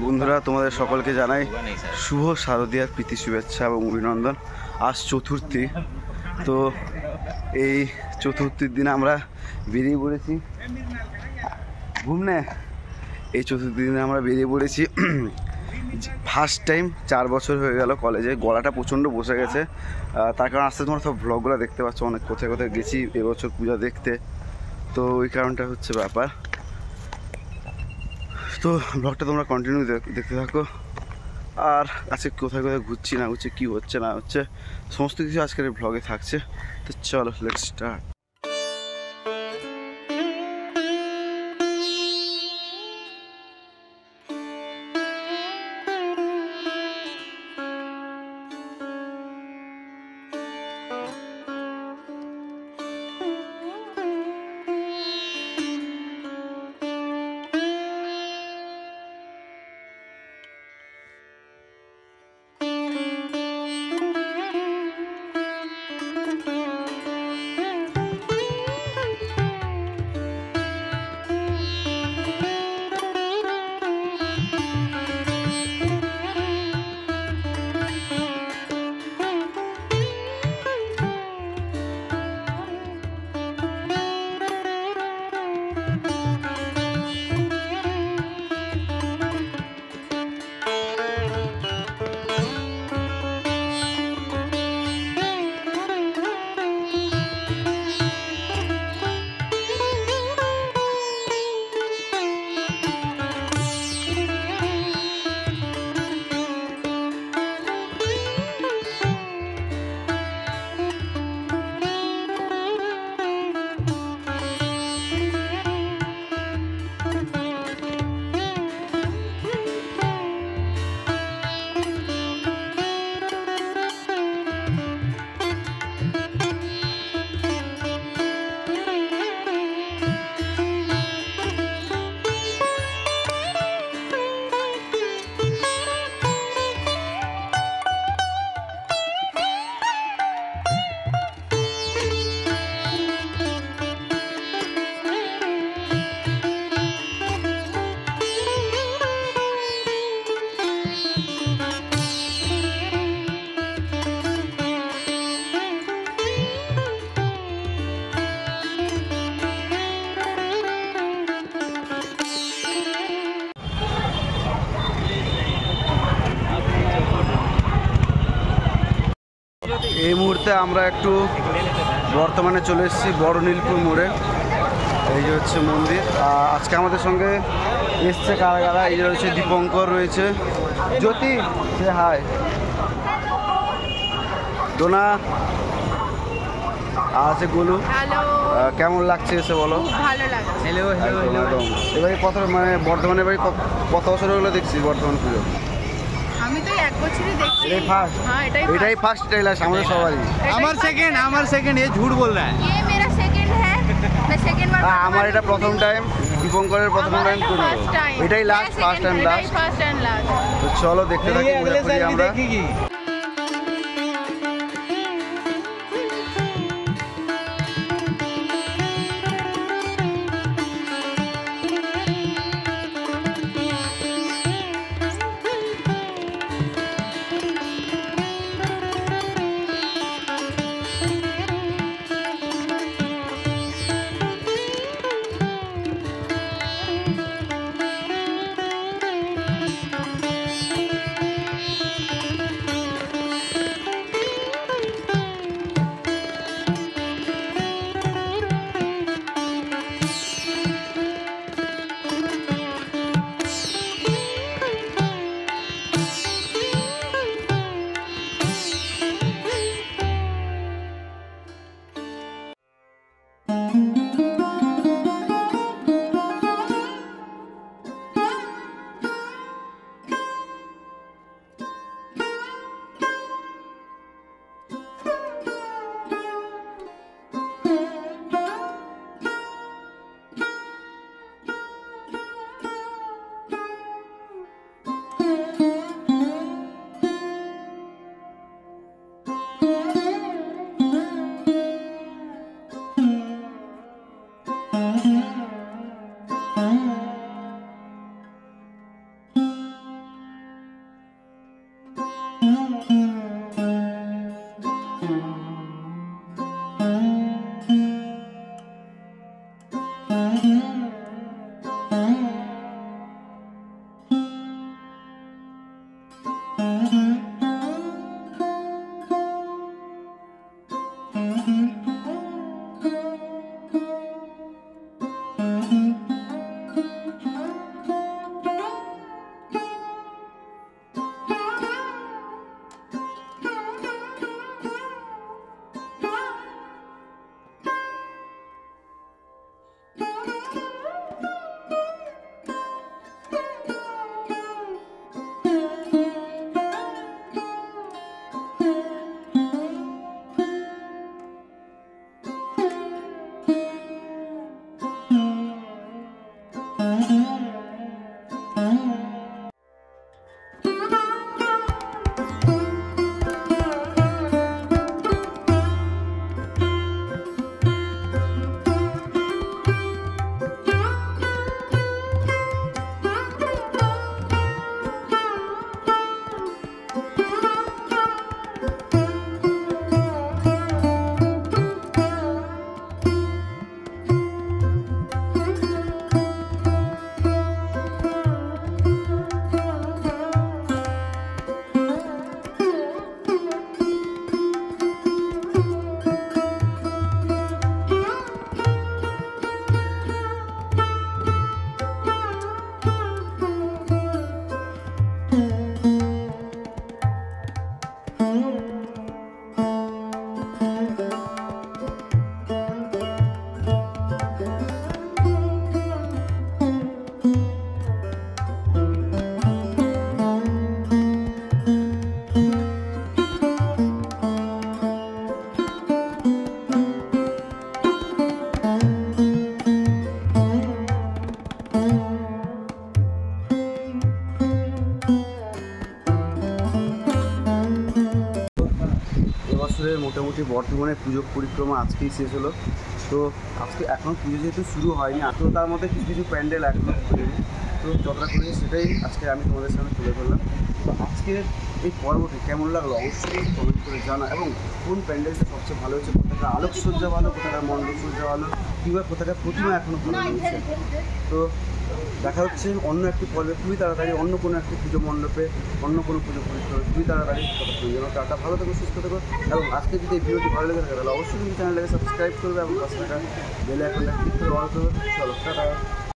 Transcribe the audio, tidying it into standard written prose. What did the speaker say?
বন্ধুরা, তোমাদের সকলকে জানাই শুভ শারদীয়ার প্রীতি শুভেচ্ছা এবং অভিনন্দন। আজ চতুর্থী, তো এই চতুর্থীর দিনে আমরা বেরিয়ে পড়েছি ঘুমনে। এই চতুর্থীর দিনে আমরা বেরিয়ে পড়েছি ফার্স্ট টাইম। 4 বছর হয়ে গেল কলেজে, গলাটা প্রচণ্ড বসে গেছে, তার কারণ আস্তে তোমরা সব ভ্লগগুলো দেখতে পাচ্ছ, অনেক কোথায় কোথায় গেছি এবছর পূজা দেখতে, তো ওই কারণটা হচ্ছে ব্যাপার। তো ব্লগটা তোমরা কন্টিনিউ দেখতে থাকো। আর আজকে কোথায় কোথায় ঘুরছি না ঘুরছি, কী হচ্ছে না হচ্ছে, সমস্ত কিছু আজকের এই ব্লগে থাকছে। তো চলো, লেটস স্টার্ট। এই মুহূর্তে আমরা একটু বর্তমানে চলে এসেছি বড় নীলপুর মোড়ে। এই যে হচ্ছে মন্দির। আজকে আমাদের সঙ্গে এসছে কারা কারা, এই যে রয়েছে দীপঙ্কর, রয়েছে জ্যোতি, সে হাই, ডোনা, আছে গোলু। কেমন লাগছে এসে বলো? ভালো লাগছে। Hello hello hello. এবারে কত মানে বর্ধমানে এবারে কত বছর হলো দেখছি বর্ধমান পুজো? আমি তো 1 বছরই দেখছি। এটাই ফার্স্ট? হ্যাঁ, এটাই ফার্স্ট, এটাই লাস্ট আমাদের সবারই। আমার সেকেন্ড ये झूठ बोल रहा है। ये मेरा सेकंड है, मैं सेकंड बार। আমার এটা প্রথম টাইম, দীপঙ্করের প্রথম টাইম তো এটাই লাস্ট, ফার্স্ট এন্ড লাস্ট। তো চলো দেখতে থাকি, মজা করি আমরা। মোটামুটি বর্ধমানে পুজো পরিক্রমা আজকেই শেষ হলো। তো আজকে এখন পুজো যেহেতু শুরু হয়নি, তো তার মধ্যে কিছু কিছু প্যান্ডেল এখনও খুলেনি, তো যতটা করেছি সেটাই আজকে আমি তোমাদের সামনে তুলে ধরলাম। তো আজকের এই পর্বটি কেমন লাগলো অবশ্যই কমেন্ট করে জানা, এবং কোন প্যান্ডেলটা সবচেয়ে ভালো হয়েছে, কোথাকার আলোকসজ্জা ভালো, কোথাকার মণ্ডপসজ্জা ভালো, কিংবা কোথাকার প্রতিমা এখনও ভালো হয়েছে। তো দেখা হচ্ছে অন্য একটি পর্বে খুবই তাড়াতাড়ি, অন্য কোনো একটি পুজো মণ্ডপে, অন্য কোনো পুজো পরিক্রমা খুবই তাড়াতাড়ি। যেন টাটা, ভালো থেকো, সুস্থ থেকো, এবং আজকে যদি এই ভিডিওটি ভালো লেগে থাকে তাহলে অবশ্যই কিন্তু চ্যানেলটাকে সাবস্ক্রাইব করবে এবং পাশে থাকা বেল আইকনটা ক্লিক করে অল করবে। চলো টাটা।